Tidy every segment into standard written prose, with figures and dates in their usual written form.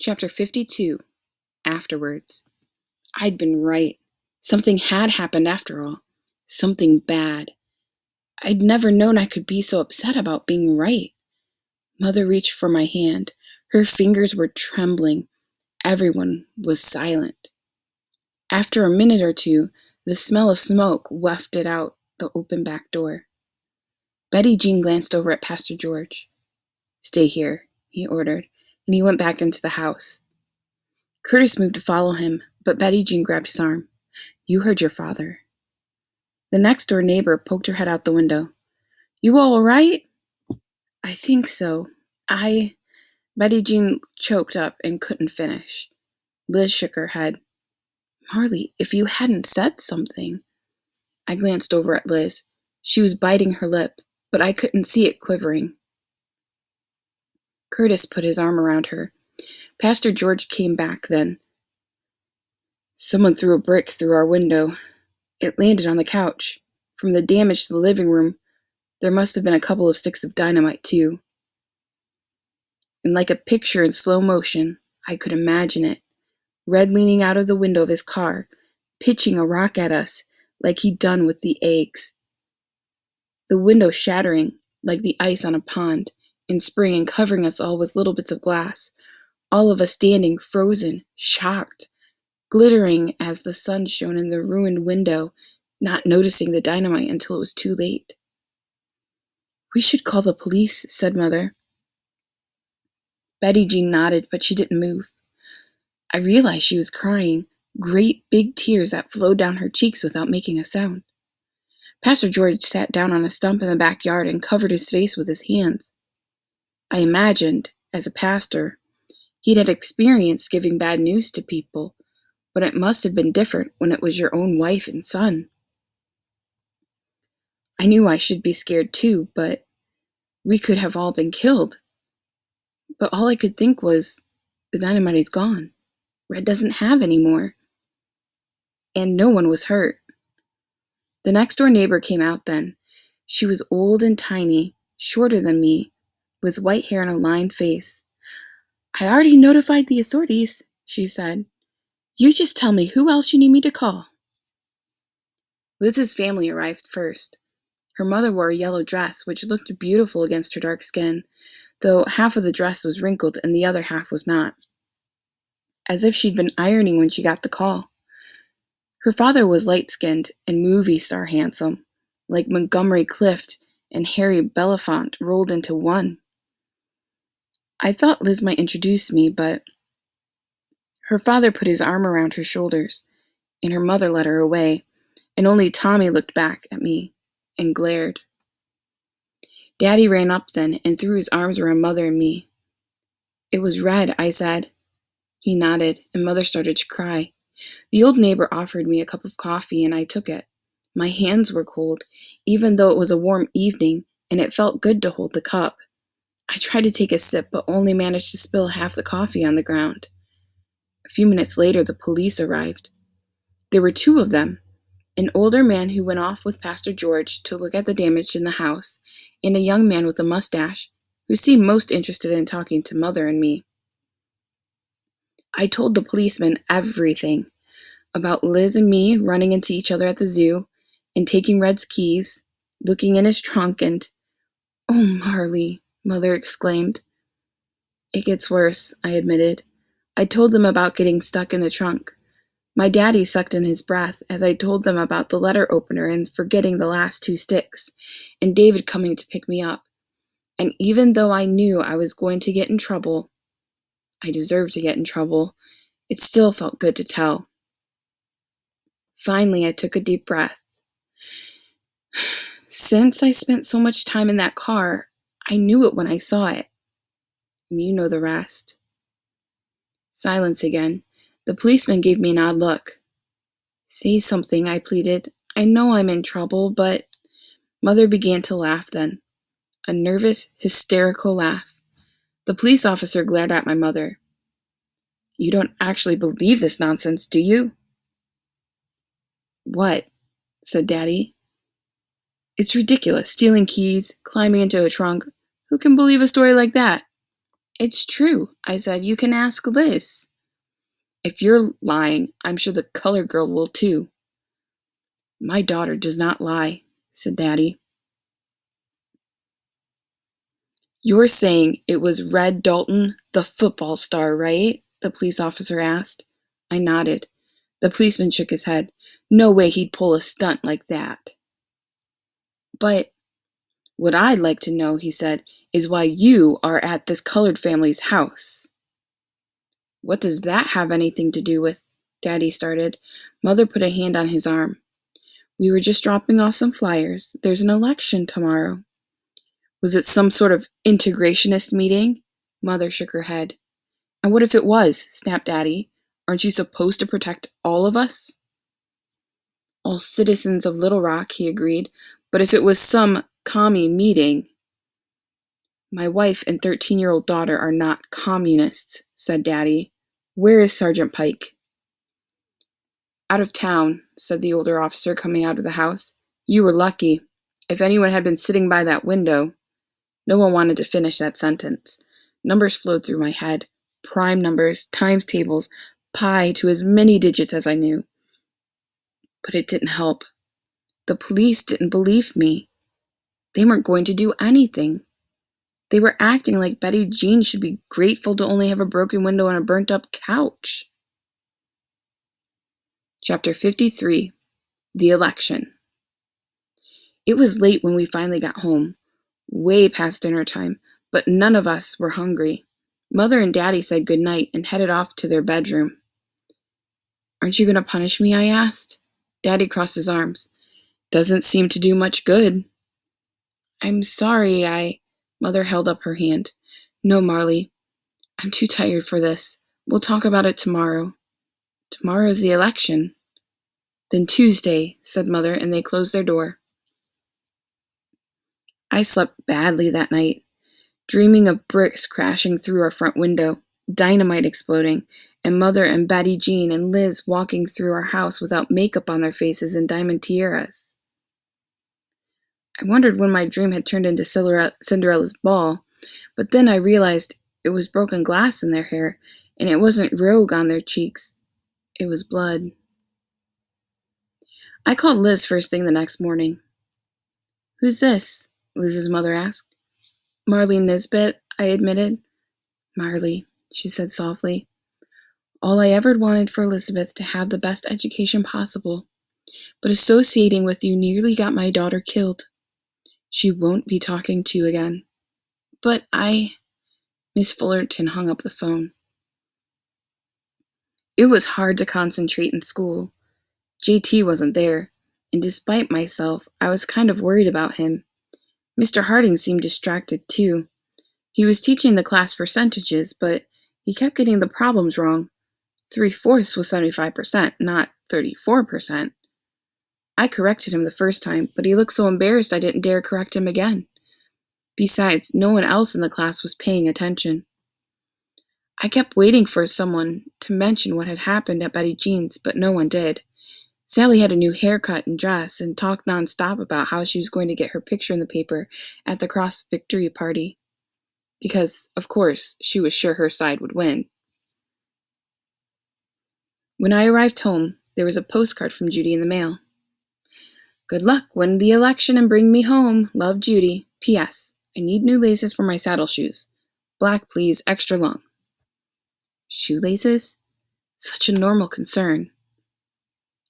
Chapter 52. Afterwards. I'd been right. Something had happened after all. Something bad. I'd never known I could be so upset about being right. Mother reached for my hand. Her fingers were trembling. Everyone was silent. After a minute or two, the smell of smoke wafted out the open back door. Betty Jean glanced over at Pastor George. "Stay here," he ordered, and he went back into the house. Curtis moved to follow him, but Betty Jean grabbed his arm. "You heard your father." The next-door neighbor poked her head out the window. "You all right?" "I think so. Betty Jean choked up and couldn't finish. Liz shook her head. "Marley, if you hadn't said something." I glanced over at Liz. She was biting her lip, but I couldn't see it quivering. Curtis put his arm around her. Pastor George came back then. "Someone threw a brick through our window. It landed on the couch. From the damage to the living room, there must have been a couple of sticks of dynamite, too." And like a picture in slow motion, I could imagine it. Red leaning out of the window of his car, pitching a rock at us, like he'd done with the eggs. The window shattering, like the ice on a pond, in spring, and covering us all with little bits of glass. All of us standing, frozen, shocked, glittering as the sun shone in the ruined window, not noticing the dynamite until it was too late. "We should call the police," said Mother. Betty Jean nodded, but she didn't move. I realized she was crying, great big tears that flowed down her cheeks without making a sound. Pastor George sat down on a stump in the backyard and covered his face with his hands. I imagined, as a pastor, he'd had experience giving bad news to people, but it must have been different when it was your own wife and son. I knew I should be scared too, but we could have all been killed. But all I could think was, the dynamite is gone. Red doesn't have any more. And no one was hurt. The next-door neighbor came out then. She was old and tiny, shorter than me, with white hair and a lined face. "I already notified the authorities," she said. "You just tell me who else you need me to call." Liz's family arrived first. Her mother wore a yellow dress, which looked beautiful against her dark skin, though half of the dress was wrinkled and the other half was not, as if she'd been ironing when she got the call. Her father was light-skinned and movie star handsome, like Montgomery Clift and Harry Belafonte rolled into one. I thought Liz might introduce me, but her father put his arm around her shoulders, and her mother led her away, and only Tommy looked back at me and glared. Daddy ran up then and threw his arms around Mother and me. "It was Red," I said. He nodded, and Mother started to cry. The old neighbor offered me a cup of coffee, and I took it. My hands were cold, even though it was a warm evening, and it felt good to hold the cup. I tried to take a sip, but only managed to spill half the coffee on the ground. A few minutes later, the police arrived. There were two of them, an older man who went off with Pastor George to look at the damage in the house, and a young man with a mustache, who seemed most interested in talking to Mother and me. I told the policeman everything, about Liz and me running into each other at the zoo, and taking Red's keys, looking in his trunk, and... "Oh, Marley," Mother exclaimed. "It gets worse," I admitted. I told them about getting stuck in the trunk. My daddy sucked in his breath as I told them about the letter opener and forgetting the last 2 sticks, and David coming to pick me up. And even though I knew I was going to get in trouble, I deserved to get in trouble, it still felt good to tell. Finally, I took a deep breath. Since I spent so much time in that car, I knew it when I saw it. And you know the rest. Silence again. The policeman gave me an odd look. "Say something," I pleaded. "I know I'm in trouble, but..." Mother began to laugh then. A nervous, hysterical laugh. The police officer glared at my mother. "You don't actually believe this nonsense, do you?" "What?" said Daddy. "It's ridiculous, stealing keys, climbing into a trunk. Who can believe a story like that?" It's true, I said. You can ask Liz. If you're lying, I'm sure the colored girl will too. My daughter does not lie, said Daddy. You're saying it was Red Dalton, the football star, right? The police officer asked. I nodded. The policeman shook his head. No way he'd pull a stunt like that. But what I'd like to know, he said, is why you are at this colored family's house. What does that have anything to do with? Daddy started. Mother put a hand on his arm. We were just dropping off some flyers. There's an election tomorrow. Was it some sort of integrationist meeting? Mother shook her head. And what if it was? Snapped Daddy. Aren't you supposed to protect all of us? All citizens of Little Rock, he agreed. But if it was some commie meeting... My wife and 13-year-old daughter are not communists, said Daddy. Where is Sergeant Pike? Out of town, said the older officer coming out of the house. You were lucky. If anyone had been sitting by that window... No one wanted to finish that sentence. Numbers flowed through my head. Prime numbers, times tables, pi to as many digits as I knew. But it didn't help. The police didn't believe me. They weren't going to do anything. They were acting like Betty Jean should be grateful to only have a broken window and a burnt-up couch. Chapter 53. The Election. It was late when we finally got home, way past dinner time, but none of us were hungry. Mother and Daddy said good night and headed off to their bedroom. Aren't you going to punish me? I asked. Daddy crossed his arms. Doesn't seem to do much good. I'm sorry, Mother held up her hand. No, Marley. I'm too tired for this. We'll talk about it tomorrow. Tomorrow's the election. Then Tuesday, said Mother, and they closed their door. I slept badly that night, dreaming of bricks crashing through our front window, dynamite exploding, and Mother and Betty Jean and Liz walking through our house without makeup on their faces and diamond tiaras. I wondered when my dream had turned into Cinderella's ball, but then I realized it was broken glass in their hair, and it wasn't rogue on their cheeks. It was blood. I called Liz first thing the next morning. Who's this? Liz's mother asked. Marley Nisbet, I admitted. Marley, she said softly. All I ever wanted for Elizabeth to have the best education possible, but associating with you nearly got my daughter killed. She won't be talking to you again. But Miss Fullerton hung up the phone. It was hard to concentrate in school. JT wasn't there, and despite myself, I was kind of worried about him. Mr. Harding seemed distracted too. He was teaching the class percentages, but he kept getting the problems wrong. 3/4 was 75%, not 34%. I corrected him the first time, but he looked so embarrassed I didn't dare correct him again. Besides, no one else in the class was paying attention. I kept waiting for someone to mention what had happened at Betty Jean's, but no one did. Sally had a new haircut and dress and talked nonstop about how she was going to get her picture in the paper at the cross victory party. Because, of course, she was sure her side would win. When I arrived home, there was a postcard from Judy in the mail. Good luck, win the election and bring me home. Love, Judy. P.S. I need new laces for my saddle shoes. Black, please, extra long. Shoelaces? Such a normal concern.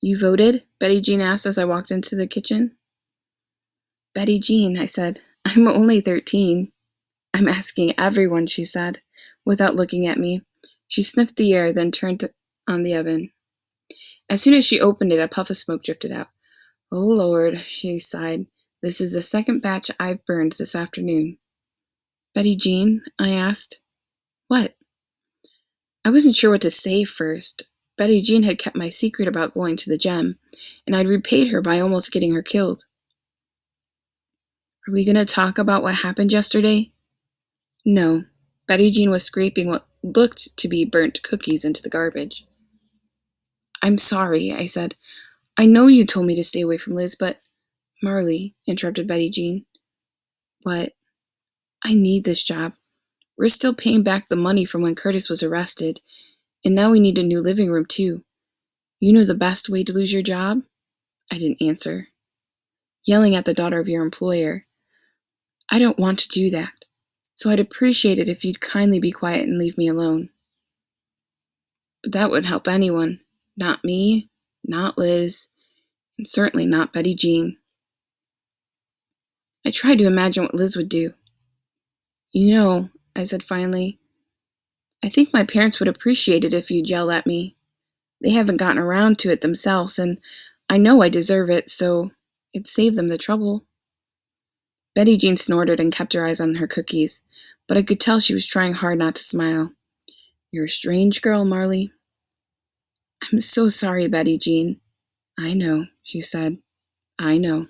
You voted? Betty Jean asked as I walked into the kitchen. Betty Jean, I said. I'm only 13. I'm asking everyone, she said, without looking at me. She sniffed the air, then turned on the oven. As soon as she opened it, a puff of smoke drifted out. Oh, Lord, she sighed. This is the second batch I've burned this afternoon. Betty Jean, I asked. What? I wasn't sure what to say first. Betty Jean had kept my secret about going to the gem, and I'd repaid her by almost getting her killed. Are we going to talk about what happened yesterday? No. Betty Jean was scraping what looked to be burnt cookies into the garbage. I'm sorry, I said. I know you told me to stay away from Liz, but... Marley, interrupted Betty Jean. What? I need this job. We're still paying back the money from when Curtis was arrested, and now we need a new living room, too. You know the best way to lose your job? I didn't answer. Yelling at the daughter of your employer. I don't want to do that, so I'd appreciate it if you'd kindly be quiet and leave me alone. But that wouldn't help anyone. Not me, not Liz, and certainly not Betty Jean. I tried to imagine what Liz would do. You know, I said finally, I think my parents would appreciate it if you'd yell at me. They haven't gotten around to it themselves, and I know I deserve it, so it'd save them the trouble. Betty Jean snorted and kept her eyes on her cookies, but I could tell she was trying hard not to smile. You're a strange girl, Marley. I'm so sorry, Betty Jean. I know, she said. I know.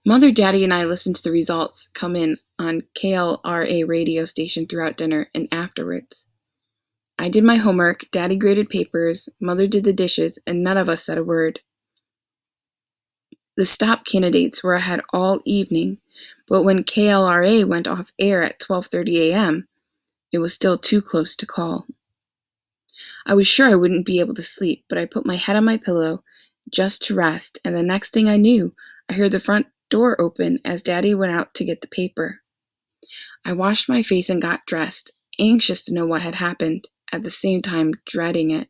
Mother, Daddy, and I listened to the results come in on KLRA radio station throughout dinner and afterwards. I did my homework, Daddy graded papers, Mother did the dishes, and none of us said a word. The stop candidates were ahead all evening, but when KLRA went off air at 12:30 a.m., it was still too close to call. I was sure I wouldn't be able to sleep, but I put my head on my pillow just to rest, and the next thing I knew, I heard the front door open as Daddy went out to get the paper. I washed my face and got dressed, anxious to know what had happened, at the same time dreading it.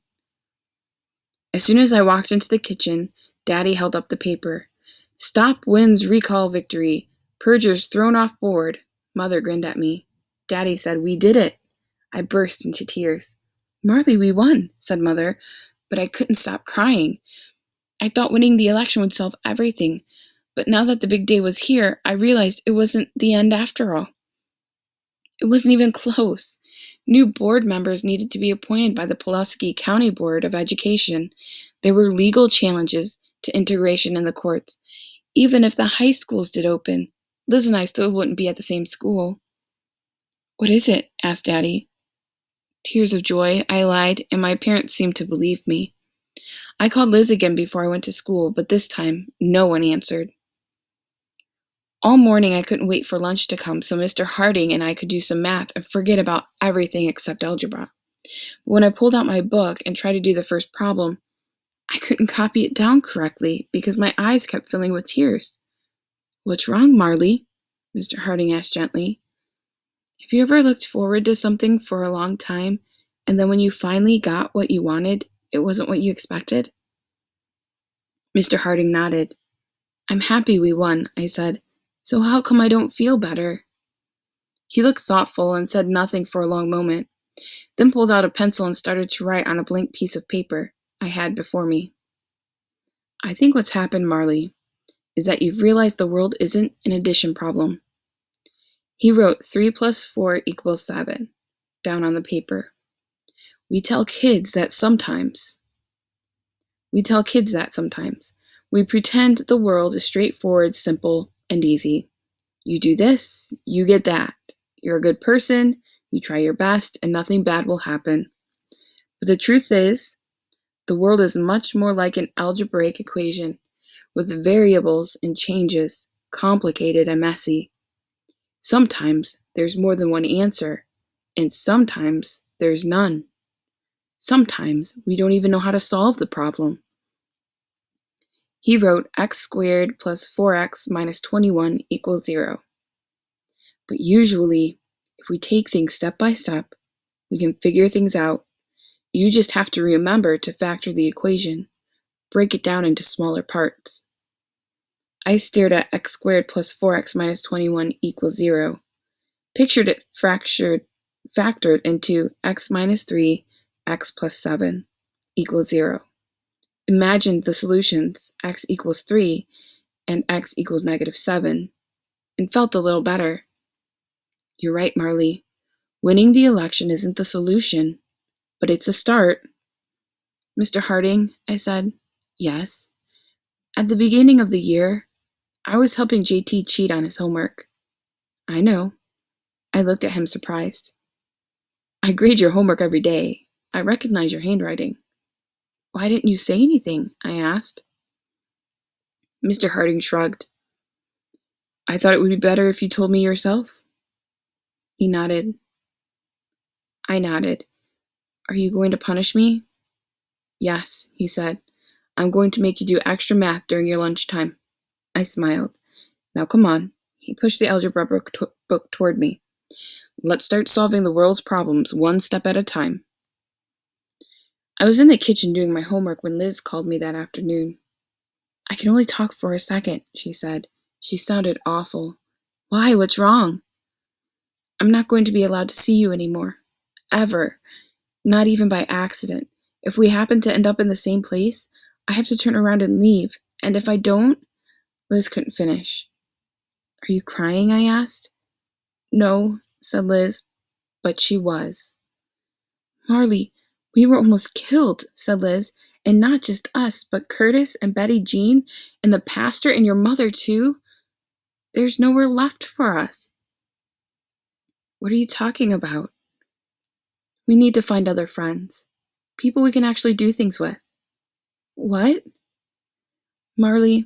As soon as I walked into the kitchen, Daddy held up the paper. Stop wins recall victory. Purgers thrown off board. Mother grinned at me. Daddy said, we did it. I burst into tears. Marley, we won, said Mother, but I couldn't stop crying. I thought winning the election would solve everything, but now that the big day was here, I realized it wasn't the end after all. It wasn't even close. New board members needed to be appointed by the Pulaski County Board of Education. There were legal challenges to integration in the courts. Even if the high schools did open, Liz and I still wouldn't be at the same school. What is it? Asked Daddy. Tears of joy, I lied, and my parents seemed to believe me. I called Liz again before I went to school, but this time, no one answered. All morning I couldn't wait for lunch to come so Mr. Harding and I could do some math and forget about everything except algebra. But when I pulled out my book and tried to do the first problem, I couldn't copy it down correctly because my eyes kept filling with tears. What's wrong, Marley? Mr. Harding asked gently. Have you ever looked forward to something for a long time, and then when you finally got what you wanted, it wasn't what you expected? Mr. Harding nodded. I'm happy we won, I said. So how come I don't feel better? He looked thoughtful and said nothing for a long moment, then pulled out a pencil and started to write on a blank piece of paper I had before me. I think what's happened, Marley, is that you've realized the world isn't an addition problem. He wrote 3 plus 4 equals 7 down on the paper. We tell kids that sometimes. We pretend the world is straightforward, simple, and easy. You do this, you get that. You're a good person, you try your best, and nothing bad will happen. But the truth is, the world is much more like an algebraic equation, with variables and changes, complicated and messy. Sometimes there's more than one answer, and sometimes there's none. Sometimes we don't even know how to solve the problem. He wrote x squared plus 4x minus 21 equals 0. But usually, if we take things step by step, we can figure things out. You just have to remember to factor the equation, break it down into smaller parts. I stared at x squared plus 4x minus 21 equals 0, pictured it factored into x minus 3, x plus 7 equals 0. Imagined the solutions, x equals 3 and x equals negative 7, and felt a little better. You're right, Marley. Winning the election isn't the solution, but it's a start. Mr. Harding, I said. Yes. At the beginning of the year, I was helping JT cheat on his homework. I know. I looked at him surprised. I grade your homework every day. I recognize your handwriting. Why didn't you say anything? I asked. Mr. Harding shrugged. I thought it would be better if you told me yourself. He nodded. I nodded. Are you going to punish me? Yes, he said. I'm going to make you do extra math during your lunchtime. I smiled. Now come on. He pushed the algebra book toward me. Let's start solving the world's problems one step at a time. I was in the kitchen doing my homework when Liz called me that afternoon. I can only talk for a second, she said. She sounded awful. Why? What's wrong? I'm not going to be allowed to see you anymore. Ever. Not even by accident. If we happen to end up in the same place, I have to turn around and leave. And if I don't... Liz couldn't finish. Are you crying? I asked. No, said Liz, but she was. Marley, we were almost killed, said Liz, and not just us, but Curtis and Betty Jean and the pastor and your mother, too. There's nowhere left for us. What are you talking about? We need to find other friends. People we can actually do things with. What? Marley,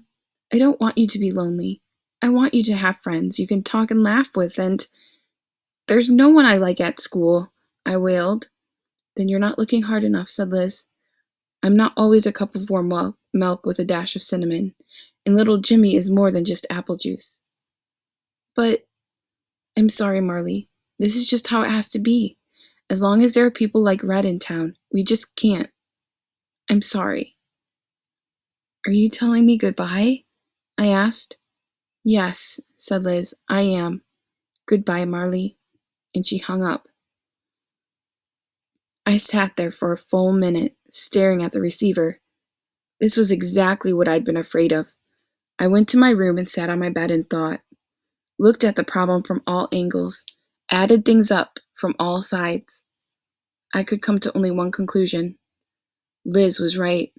I don't want you to be lonely. I want you to have friends you can talk and laugh with, and there's no one I like at school, I wailed. Then you're not looking hard enough, said Liz. I'm not always a cup of warm milk with a dash of cinnamon, and little Jimmy is more than just apple juice. But I'm sorry, Marley. This is just how it has to be. As long as there are people like Red in town, we just can't. I'm sorry. Are you telling me goodbye? I asked. Yes, said Liz, I am. Goodbye, Marley. And she hung up. I sat there for a full minute, staring at the receiver. This was exactly what I'd been afraid of. I went to my room and sat on my bed and thought. Looked at the problem from all angles, added things up from all sides. I could come to only one conclusion. Liz was right.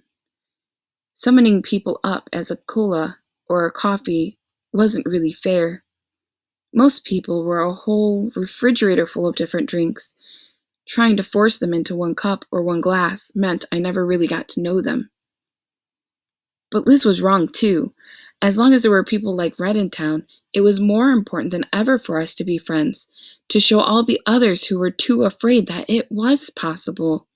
Summoning people up as a cola or a coffee wasn't really fair. Most people were a whole refrigerator full of different drinks. Trying to force them into one cup or one glass meant I never really got to know them. But Liz was wrong, too. As long as there were people like Red in town, it was more important than ever for us to be friends, to show all the others who were too afraid that it was possible.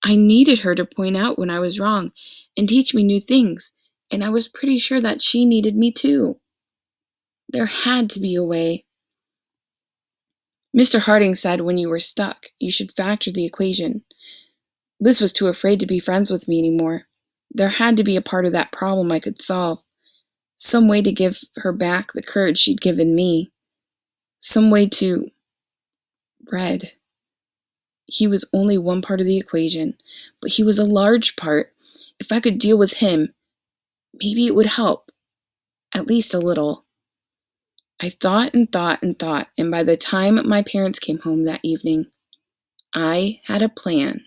I needed her to point out when I was wrong and teach me new things, and I was pretty sure that she needed me too. There had to be a way. Mr. Harding said when you were stuck, you should factor the equation. Liz was too afraid to be friends with me anymore. There had to be a part of that problem I could solve. Some way to give her back the courage she'd given me. Some way to... Red. He was only one part of the equation, but he was a large part. If I could deal with him, maybe it would help. At least a little. I thought and thought and thought, and by the time my parents came home that evening, I had a plan.